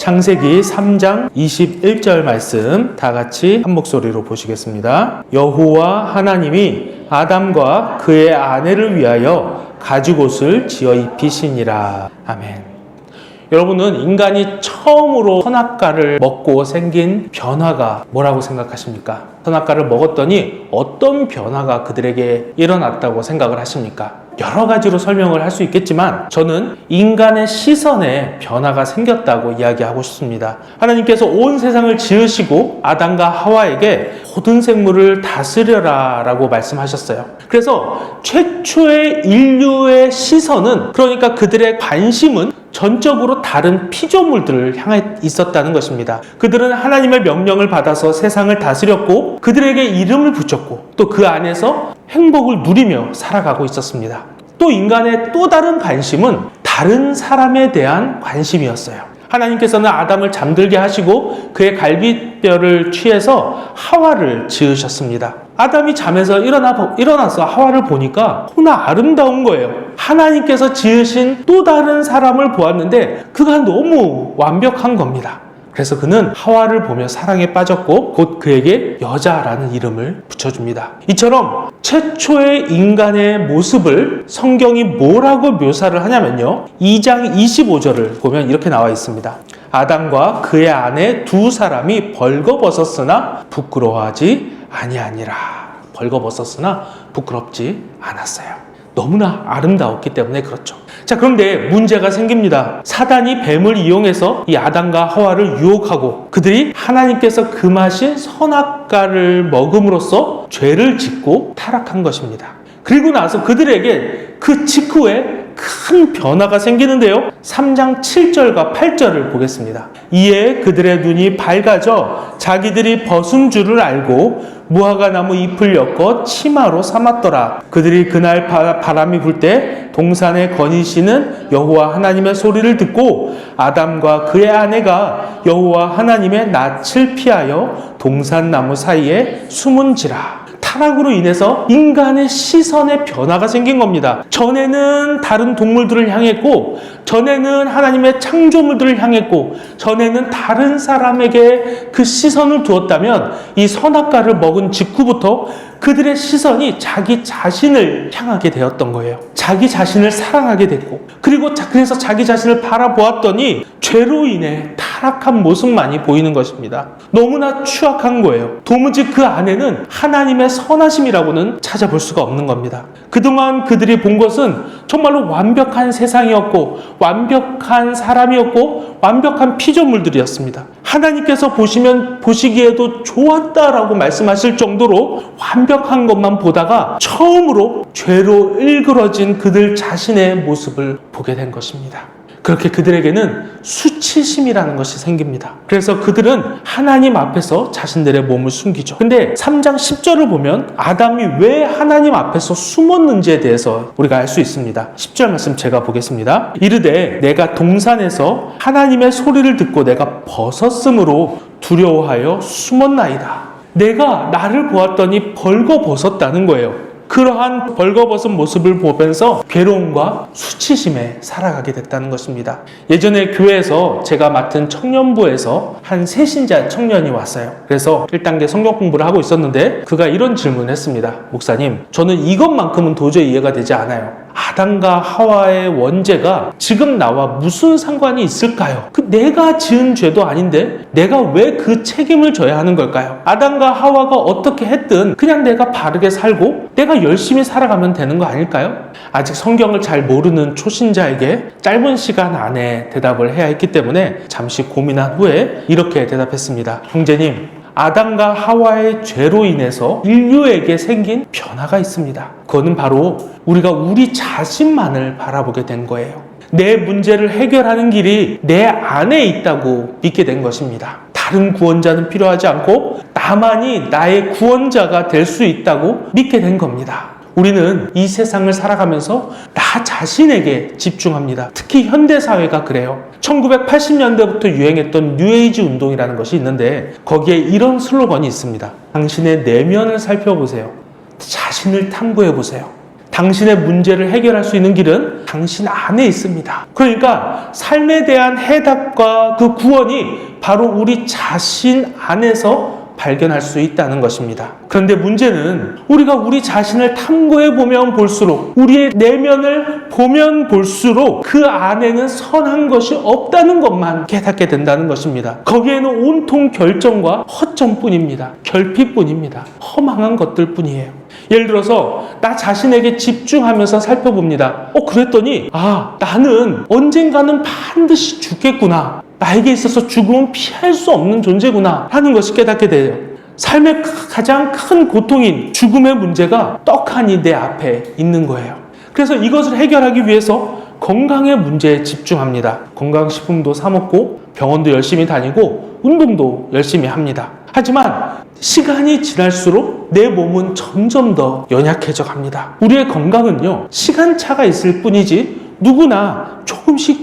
창세기 3장 21절 말씀 다 같이 한 목소리로 보시겠습니다. 여호와 하나님이 아담과 그의 아내를 위하여 가죽옷을 지어 입히시니라. 아멘. 여러분은 인간이 처음으로 선악과를 먹고 생긴 변화가 뭐라고 생각하십니까? 선악과를 먹었더니 어떤 변화가 그들에게 일어났다고 생각을 하십니까? 여러 가지로 설명을 할 수 있겠지만 저는 인간의 시선에 변화가 생겼다고 이야기하고 싶습니다. 하나님께서 온 세상을 지으시고 아담과 하와에게 모든 생물을 다스려라 라고 말씀하셨어요. 그래서 최초의 인류의 시선은, 그러니까 그들의 관심은 전적으로 다른 피조물들을 향해 있었다는 것입니다. 그들은 하나님의 명령을 받아서 세상을 다스렸고 그들에게 이름을 붙였고 또 그 안에서 행복을 누리며 살아가고 있었습니다. 또 인간의 또 다른 관심은 다른 사람에 대한 관심이었어요. 하나님께서는 아담을 잠들게 하시고 그의 갈비뼈를 취해서 하와를 지으셨습니다. 아담이 잠에서 일어나서 하와를 보니까 너무나 아름다운 거예요. 하나님께서 지으신 또 다른 사람을 보았는데 그가 너무 완벽한 겁니다. 그래서 그는 하와를 보며 사랑에 빠졌고 곧 그에게 여자라는 이름을 붙여줍니다. 이처럼 최초의 인간의 모습을 성경이 뭐라고 묘사를 하냐면요, 2장 25절을 보면 이렇게 나와 있습니다. 아담과 그의 아내 두 사람이 벌거벗었으나 부끄러워하지 아니하니라. 벌거벗었으나 부끄럽지 않았어요. 너무나 아름다웠기 때문에 그렇죠. 자, 그런데 문제가 생깁니다. 사단이 뱀을 이용해서 이 아담과 하와를 유혹하고 그들이 하나님께서 금하신 선악과를 먹음으로써 죄를 짓고 타락한 것입니다. 그리고 나서 그들에게 그 직후에 큰 변화가 생기는데요. 3장 7절과 8절을 보겠습니다. 이에 그들의 눈이 밝아져 자기들이 벗은 줄을 알고 무화과 나무 잎을 엮어 치마로 삼았더라. 그들이 그날 바람이 불 때 동산에 거니시는 여호와 하나님의 소리를 듣고 아담과 그의 아내가 여호와 하나님의 낯을 피하여 동산나무 사이에 숨은지라. 타락으로 인해서 인간의 시선의 변화가 생긴 겁니다. 전에는 다른 동물들을 향했고, 전에는 하나님의 창조물들을 향했고, 전에는 다른 사람에게 그 시선을 두었다면 이 선악과를 먹은 직후부터 그들의 시선이 자기 자신을 향하게 되었던 거예요. 자기 자신을 사랑하게 됐고, 그리고 그래서 자기 자신을 바라보았더니 죄로 인해 타락한 모습만이 보이는 것입니다. 너무나 추악한 거예요. 도무지 그 안에는 하나님의 선하심이라고는 찾아볼 수가 없는 겁니다. 그동안 그들이 본 것은 정말로 완벽한 세상이었고 완벽한 사람이었고 완벽한 피조물들이었습니다. 하나님께서 보시기에도 좋았다라고 말씀하실 정도로 완벽한 것만 보다가 처음으로 죄로 일그러진 그들 자신의 모습을 보게 된 것입니다. 그렇게 그들에게는 수치심이라는 것이 생깁니다. 그래서 그들은 하나님 앞에서 자신들의 몸을 숨기죠. 근데 3장 10절을 보면 아담이 왜 하나님 앞에서 숨었는지에 대해서 우리가 알 수 있습니다. 10절 말씀 제가 보겠습니다. 이르되 내가 동산에서 하나님의 소리를 듣고 내가 벗었으므로 두려워하여 숨었나이다. 내가 나를 보았더니 벌거벗었다는 거예요. 그러한 벌거벗은 모습을 보면서 괴로움과 수치심에 살아가게 됐다는 것입니다. 예전에 교회에서 제가 맡은 청년부에서 한 새신자 청년이 왔어요. 그래서 1단계 성경 공부를 하고 있었는데 그가 이런 질문을 했습니다. 목사님, 저는 이것만큼은 도저히 이해가 되지 않아요. 아담과 하와의 원죄가 지금 나와 무슨 상관이 있을까요? 내가 지은 죄도 아닌데 내가 왜 그 책임을 져야 하는 걸까요? 아담과 하와가 어떻게 했든 그냥 내가 바르게 살고 내가 열심히 살아가면 되는 거 아닐까요? 아직 성경을 잘 모르는 초신자에게 짧은 시간 안에 대답을 해야 했기 때문에 잠시 고민한 후에 이렇게 대답했습니다. 형제님, 아담과 하와의 죄로 인해서 인류에게 생긴 변화가 있습니다. 그거는 바로 우리가 우리 자신만을 바라보게 된 거예요. 내 문제를 해결하는 길이 내 안에 있다고 믿게 된 것입니다. 다른 구원자는 필요하지 않고 나만이 나의 구원자가 될 수 있다고 믿게 된 겁니다. 우리는 이 세상을 살아가면서 나 자신에게 집중합니다. 특히 현대사회가 그래요. 1980년대부터 유행했던 뉴에이지 운동이라는 것이 있는데 거기에 이런 슬로건이 있습니다. 당신의 내면을 살펴보세요. 자신을 탐구해보세요. 당신의 문제를 해결할 수 있는 길은 당신 안에 있습니다. 그러니까 삶에 대한 해답과 그 구원이 바로 우리 자신 안에서 발견할 수 있다는 것입니다. 그런데 문제는 우리가 우리 자신을 탐구해 보면 볼수록, 우리의 내면을 보면 볼수록 그 안에는 선한 것이 없다는 것만 깨닫게 된다는 것입니다. 거기에는 온통 결정과 허점뿐입니다. 결핍뿐입니다. 허망한 것들 뿐이에요. 예를 들어서 나 자신에게 집중하면서 살펴봅니다. 그랬더니 나는 언젠가는 반드시 죽겠구나. 나에게 있어서 죽음은 피할 수 없는 존재구나 하는 것이 깨닫게 돼요. 삶의 가장 큰 고통인 죽음의 문제가 떡하니 내 앞에 있는 거예요. 그래서 이것을 해결하기 위해서 건강의 문제에 집중합니다. 건강식품도 사 먹고 병원도 열심히 다니고 운동도 열심히 합니다. 하지만 시간이 지날수록 내 몸은 점점 더 연약해져 갑니다. 우리의 건강은요, 시간차가 있을 뿐이지 누구나 조금씩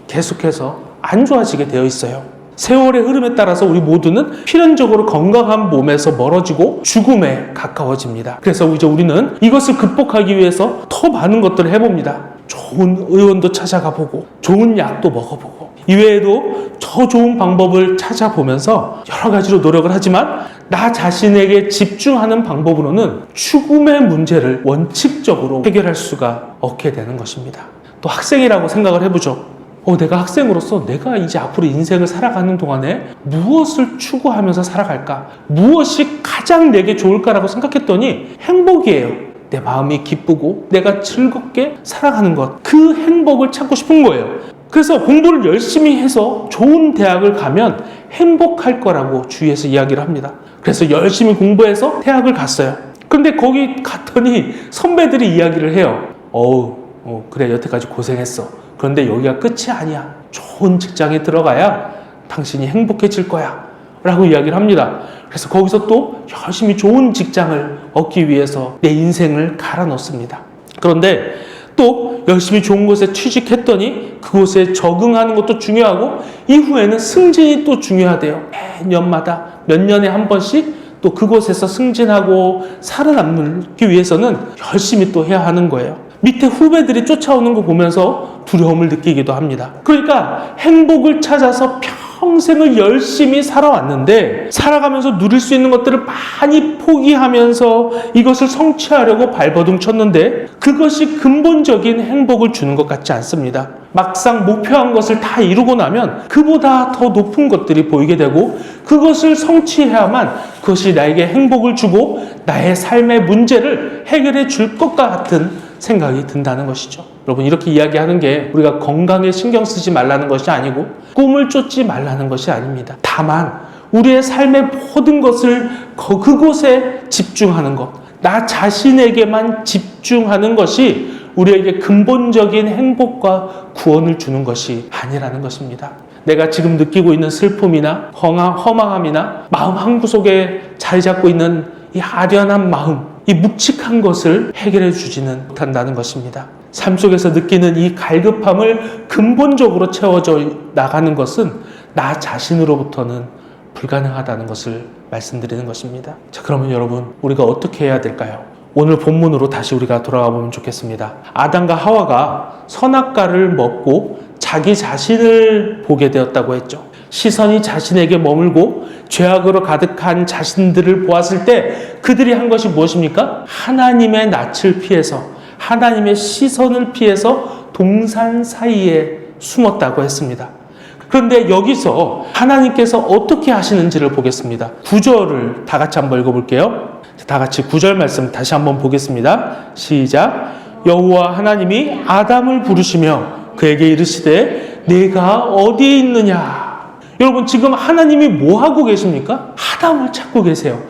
계속해서 안 좋아지게 되어 있어요. 세월의 흐름에 따라서 우리 모두는 필연적으로 건강한 몸에서 멀어지고 죽음에 가까워집니다. 그래서 이제 우리는 이것을 극복하기 위해서 더 많은 것들을 해봅니다. 좋은 의원도 찾아가 보고 좋은 약도 먹어보고 이외에도 더 좋은 방법을 찾아보면서 여러 가지로 노력을 하지만 나 자신에게 집중하는 방법으로는 죽음의 문제를 원칙적으로 해결할 수가 없게 되는 것입니다. 또 학생이라고 생각을 해보죠. 내가 학생으로서 내가 이제 앞으로 인생을 살아가는 동안에 무엇을 추구하면서 살아갈까? 무엇이 가장 내게 좋을까라고 생각했더니 행복이에요. 내 마음이 기쁘고 내가 즐겁게 살아가는 것. 그 행복을 찾고 싶은 거예요. 그래서 공부를 열심히 해서 좋은 대학을 가면 행복할 거라고 주위에서 이야기를 합니다. 그래서 열심히 공부해서 대학을 갔어요. 근데 거기 갔더니 선배들이 이야기를 해요. 그래, 여태까지 고생했어. 그런데 여기가 끝이 아니야. 좋은 직장에 들어가야 당신이 행복해질 거야 라고 이야기를 합니다. 그래서 거기서 또 열심히 좋은 직장을 얻기 위해서 내 인생을 갈아 넣습니다. 그런데 또 열심히 좋은 곳에 취직했더니 그곳에 적응하는 것도 중요하고 이후에는 승진이 또 중요하대요. 매년마다 몇 년에 한 번씩 또 그곳에서 승진하고 살아남기 위해서는 열심히 또 해야 하는 거예요. 밑에 후배들이 쫓아오는 거 보면서 두려움을 느끼기도 합니다. 그러니까 행복을 찾아서 평생을 열심히 살아왔는데 살아가면서 누릴 수 있는 것들을 많이 포기하면서 이것을 성취하려고 발버둥 쳤는데 그것이 근본적인 행복을 주는 것 같지 않습니다. 막상 목표한 것을 다 이루고 나면 그보다 더 높은 것들이 보이게 되고 그것을 성취해야만 그것이 나에게 행복을 주고 나의 삶의 문제를 해결해 줄 것 같은 생각이 든다는 것이죠. 여러분, 이렇게 이야기하는 게 우리가 건강에 신경 쓰지 말라는 것이 아니고 꿈을 쫓지 말라는 것이 아닙니다. 다만 우리의 삶의 모든 것을 그곳에 집중하는 것, 나 자신에게만 집중하는 것이 우리에게 근본적인 행복과 구원을 주는 것이 아니라는 것입니다. 내가 지금 느끼고 있는 슬픔이나 허망함이나 마음 한구석에 자리 잡고 있는 이 아련한 마음, 이 묵직한 것을 해결해 주지는 못한다는 것입니다. 삶 속에서 느끼는 이 갈급함을 근본적으로 채워져 나가는 것은 나 자신으로부터는 불가능하다는 것을 말씀드리는 것입니다. 자, 그러면 여러분, 우리가 어떻게 해야 될까요? 오늘 본문으로 다시 우리가 돌아가 보면 좋겠습니다. 아담과 하와가 선악과를 먹고 자기 자신을 보게 되었다고 했죠. 시선이 자신에게 머물고 죄악으로 가득한 자신들을 보았을 때 그들이 한 것이 무엇입니까? 하나님의 낯을 피해서, 하나님의 시선을 피해서 동산 사이에 숨었다고 했습니다. 그런데 여기서 하나님께서 어떻게 하시는지를 보겠습니다. 9절을 다 같이 한번 읽어볼게요. 다 같이 9절 말씀 다시 한번 보겠습니다. 시작. 여호와 하나님이 아담을 부르시며 그에게 이르시되 내가 어디에 있느냐. 여러분, 지금 하나님이 뭐 하고 계십니까? 아담을 찾고 계세요.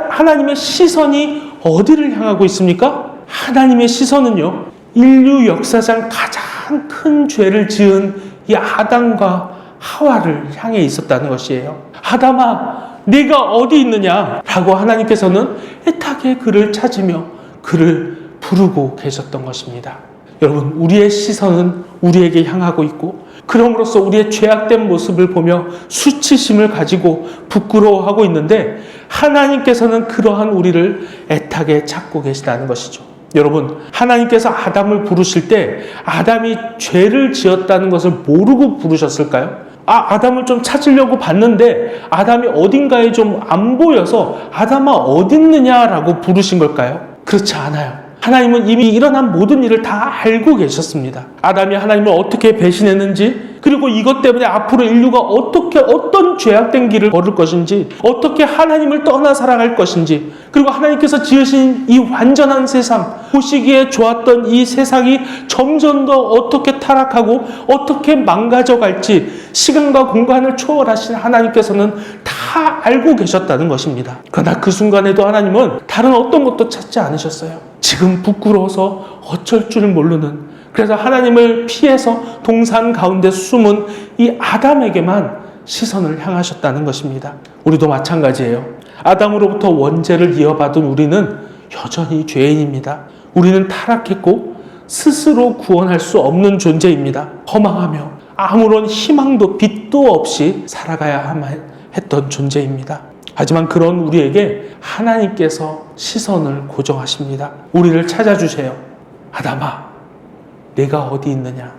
하나님의 시선이 어디를 향하고 있습니까? 하나님의 시선은요, 인류 역사상 가장 큰 죄를 지은 이 아담과 하와를 향해 있었다는 것이에요. 아담아, 네가 어디 있느냐? 라고 하나님께서는 애타게 그를 찾으며 그를 부르고 계셨던 것입니다. 여러분, 우리의 시선은 우리에게 향하고 있고 그럼으로써 우리의 죄악된 모습을 보며 수치심을 가지고 부끄러워하고 있는데 하나님께서는 그러한 우리를 애타게 찾고 계시다는 것이죠. 여러분, 하나님께서 아담을 부르실 때 아담이 죄를 지었다는 것을 모르고 부르셨을까요? 아담을 좀 찾으려고 봤는데 아담이 어딘가에 좀 안 보여서 아담아 어딨느냐라고 부르신 걸까요? 그렇지 않아요. 하나님은 이미 일어난 모든 일을 다 알고 계셨습니다. 아담이 하나님을 어떻게 배신했는지, 그리고 이것 때문에 앞으로 인류가 어떤 죄악된 길을 걸을 것인지, 어떻게 하나님을 떠나 살아갈 것인지, 그리고 하나님께서 지으신 이 완전한 세상, 보시기에 좋았던 이 세상이 점점 더 어떻게 타락하고 어떻게 망가져 갈지 시간과 공간을 초월하신 하나님께서는 다 알고 계셨다는 것입니다. 그러나 그 순간에도 하나님은 다른 어떤 것도 찾지 않으셨어요. 지금 부끄러워서 어쩔 줄 모르는, 그래서 하나님을 피해서 동산 가운데 숨은 이 아담에게만 시선을 향하셨다는 것입니다. 우리도 마찬가지예요. 아담으로부터 원죄를 이어받은 우리는 여전히 죄인입니다. 우리는 타락했고 스스로 구원할 수 없는 존재입니다. 허망하며 아무런 희망도 빛도 없이 살아가야 했던 존재입니다. 하지만 그런 우리에게 하나님께서 시선을 고정하십니다. 우리를 찾아주세요. 아담아, 내가 어디 있느냐?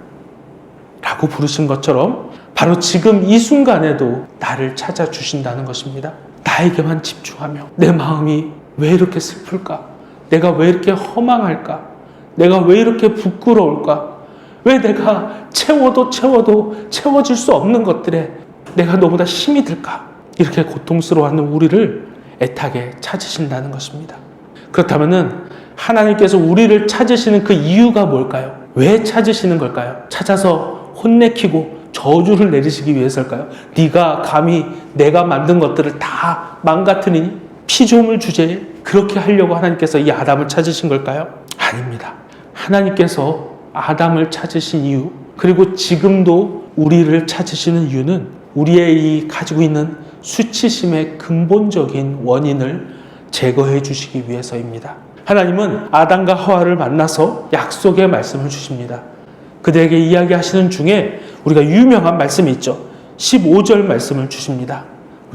라고 부르신 것처럼 바로 지금 이 순간에도 나를 찾아주신다는 것입니다. 나에게만 집중하며 내 마음이 왜 이렇게 슬플까? 내가 왜 이렇게 허망할까? 내가 왜 이렇게 부끄러울까? 왜 내가 채워도 채워질 수 없는 것들에 내가 너보다 힘이 들까? 이렇게 고통스러워하는 우리를 애타게 찾으신다는 것입니다. 그렇다면 하나님께서 우리를 찾으시는 그 이유가 뭘까요? 왜 찾으시는 걸까요? 찾아서 혼내키고 저주를 내리시기 위해서일까요? 네가 감히 내가 만든 것들을 다 망가뜨리니 피조물 주제에 그렇게 하려고 하나님께서 이 아담을 찾으신 걸까요? 아닙니다. 하나님께서 아담을 찾으신 이유, 그리고 지금도 우리를 찾으시는 이유는 우리의 이 가지고 있는 수치심의 근본적인 원인을 제거해 주시기 위해서입니다. 하나님은 아담과 하와를 만나서 약속의 말씀을 주십니다. 그들에게 이야기하시는 중에 우리가 유명한 말씀이 있죠. 15절 말씀을 주십니다.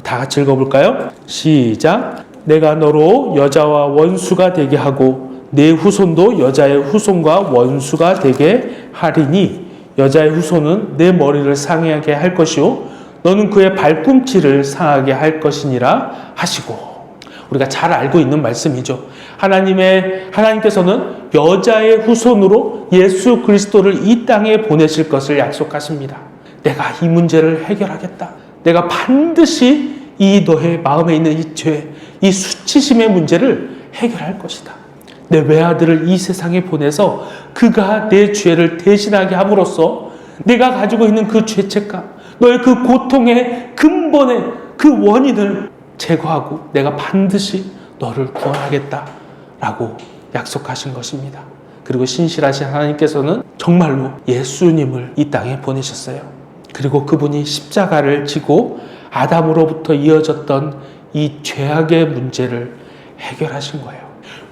다 같이 읽어볼까요? 시작. 내가 너로 여자와 원수가 되게 하고 내 후손도 여자의 후손과 원수가 되게 하리니 여자의 후손은 내 머리를 상하게 할 것이요 너는 그의 발꿈치를 상하게 할 것이니라 하시고. 우리가 잘 알고 있는 말씀이죠. 하나님께서는 여자의 후손으로 예수 그리스도를 이 땅에 보내실 것을 약속하십니다. 내가 이 문제를 해결하겠다. 내가 반드시 이 너의 마음에 있는 이 죄, 이 수치심의 문제를 해결할 것이다. 내 외아들을 이 세상에 보내서 그가 내 죄를 대신하게 함으로써 내가 가지고 있는 그 죄책감, 너의 그 고통의 근본의 그 원인을 제거하고 내가 반드시 너를 구원하겠다라고 약속하신 것입니다. 그리고 신실하신 하나님께서는 정말로 예수님을 이 땅에 보내셨어요. 그리고 그분이 십자가를 지고 아담으로부터 이어졌던 이 죄악의 문제를 해결하신 거예요.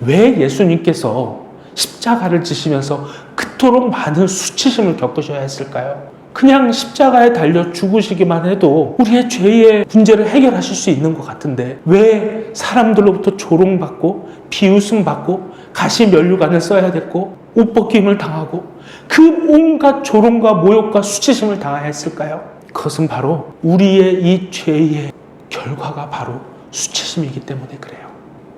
왜 예수님께서 십자가를 지시면서 그토록 많은 수치심을 겪으셔야 했을까요? 그냥 십자가에 달려 죽으시기만 해도 우리의 죄의 문제를 해결하실 수 있는 것 같은데 왜 사람들로부터 조롱받고 비웃음받고 가시면류관을 써야 됐고 옷벗김을 당하고 그 온갖 조롱과 모욕과 수치심을 당해야 했을까요? 그것은 바로 우리의 이 죄의 결과가 바로 수치심이기 때문에 그래요.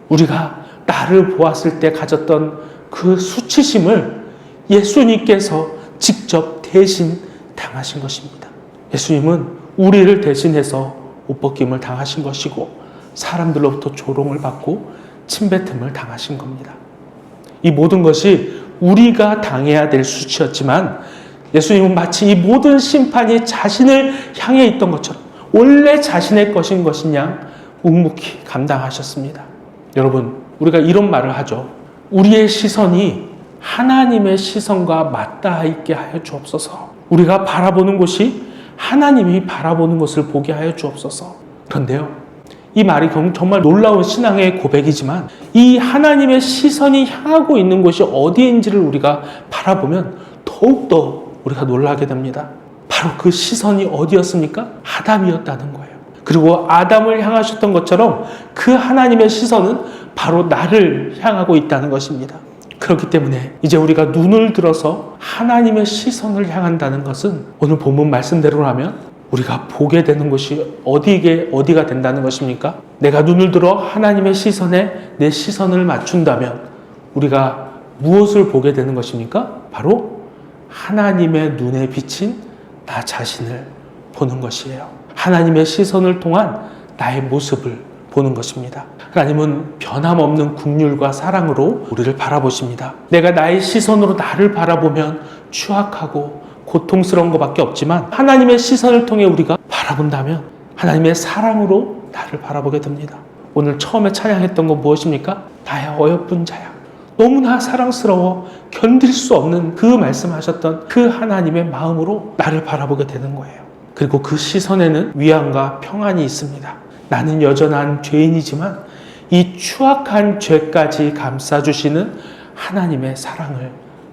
우리가 나를 보았을 때 가졌던 그 수치심을 예수님께서 직접 대신 당하신 것입니다. 예수님은 우리를 대신해서 옷벗김을 당하신 것이고 사람들로부터 조롱을 받고 침뱉음을 당하신 겁니다. 이 모든 것이 우리가 당해야 될 수치였지만 예수님은 마치 이 모든 심판이 자신을 향해 있던 것처럼 원래 자신의 것인 것이냐 묵묵히 감당하셨습니다. 여러분, 우리가 이런 말을 하죠. 우리의 시선이 하나님의 시선과 맞닿아 있게 하여 주옵소서. 우리가 바라보는 곳이 하나님이 바라보는 것을 보게 하여 주옵소서. 그런데요, 이 말이 정말 놀라운 신앙의 고백이지만 이 하나님의 시선이 향하고 있는 곳이 어디인지를 우리가 바라보면 더욱더 우리가 놀라게 됩니다. 바로 그 시선이 어디였습니까? 아담이었다는 거예요. 그리고 아담을 향하셨던 것처럼 그 하나님의 시선은 바로 나를 향하고 있다는 것입니다. 그렇기 때문에 이제 우리가 눈을 들어서 하나님의 시선을 향한다는 것은 오늘 본문 말씀대로라면 우리가 보게 되는 것이 어디가 된다는 것입니까? 내가 눈을 들어 하나님의 시선에 내 시선을 맞춘다면 우리가 무엇을 보게 되는 것입니까? 바로 하나님의 눈에 비친 나 자신을 보는 것이에요. 하나님의 시선을 통한 나의 모습을 보는 것입니다. 하나님은 변함없는 긍휼과 사랑으로 우리를 바라보십니다. 내가 나의 시선으로 나를 바라보면 추악하고 고통스러운 것밖에 없지만 하나님의 시선을 통해 우리가 바라본다면 하나님의 사랑으로 나를 바라보게 됩니다. 오늘 처음에 찬양했던 건 무엇입니까? 나의 어여쁜 자야. 너무나 사랑스러워 견딜 수 없는 그 말씀하셨던 그 하나님의 마음으로 나를 바라보게 되는 거예요. 그리고 그 시선에는 위안과 평안이 있습니다. 나는 여전한 죄인이지만 이 추악한 죄까지 감싸주시는 하나님의 사랑을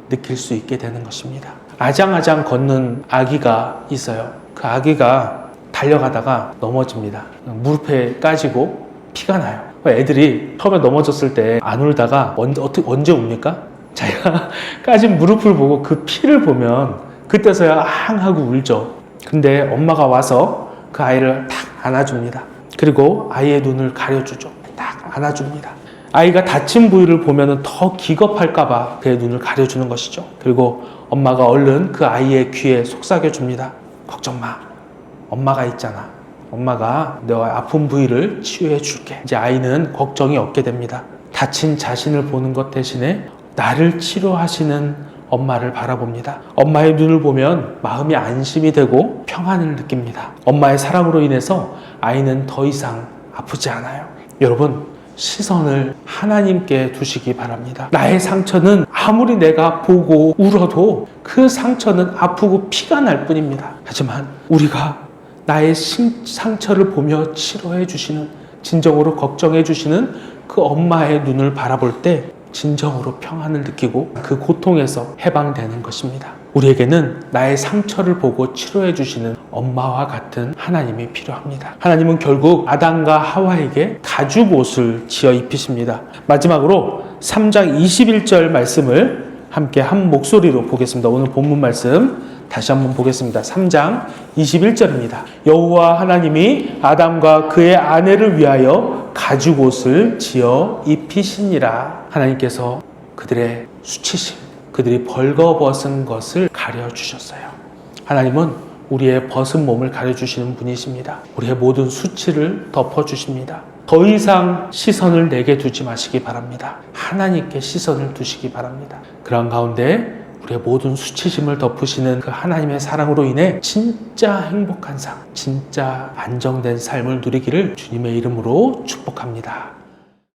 느낄 수 있게 되는 것입니다. 아장아장 걷는 아기가 있어요. 그 아기가 달려가다가 넘어집니다. 무릎에 까지고 피가 나요. 애들이 처음에 넘어졌을 때 안 울다가 언제 웁니까? 자기가 까진 무릎을 보고 그 피를 보면 그때서야 앙 하고 울죠. 근데 엄마가 와서 그 아이를 탁 안아줍니다. 그리고 아이의 눈을 가려주죠. 딱 안아줍니다. 아이가 다친 부위를 보면 더 기겁할까봐 그의 눈을 가려주는 것이죠. 그리고 엄마가 얼른 그 아이의 귀에 속삭여줍니다. 걱정 마. 엄마가 있잖아. 엄마가 너의 아픈 부위를 치유해 줄게. 이제 아이는 걱정이 없게 됩니다. 다친 자신을 보는 것 대신에 나를 치료하시는 엄마를 바라봅니다. 엄마의 눈을 보면 마음이 안심이 되고 평안을 느낍니다. 엄마의 사랑으로 인해서 아이는 더 이상 아프지 않아요. 여러분, 시선을 하나님께 두시기 바랍니다. 나의 상처는 아무리 내가 보고 울어도 그 상처는 아프고 피가 날 뿐입니다. 하지만 우리가 나의 상처를 보며 치료해 주시는, 진정으로 걱정해 주시는 그 엄마의 눈을 바라볼 때 진정으로 평안을 느끼고 그 고통에서 해방되는 것입니다. 우리에게는 나의 상처를 보고 치료해 주시는 엄마와 같은 하나님이 필요합니다. 하나님은 결국 아담과 하와에게 가죽 옷을 지어 입히십니다. 마지막으로 3장 21절 말씀을 함께 한 목소리로 보겠습니다. 오늘 본문 말씀 다시 한번 보겠습니다. 3장 21절입니다. 여호와 하나님이 아담과 그의 아내를 위하여 가죽 옷을 지어 입히시니라. 하나님께서 그들의 수치심, 그들이 벌거벗은 것을 가려주셨어요. 하나님은 우리의 벗은 몸을 가려주시는 분이십니다. 우리의 모든 수치를 덮어주십니다. 더 이상 시선을 내게 두지 마시기 바랍니다. 하나님께 시선을 두시기 바랍니다. 그런 가운데 우리의 모든 수치심을 덮으시는 그 하나님의 사랑으로 인해 진짜 행복한 삶, 진짜 안정된 삶을 누리기를 주님의 이름으로 축복합니다.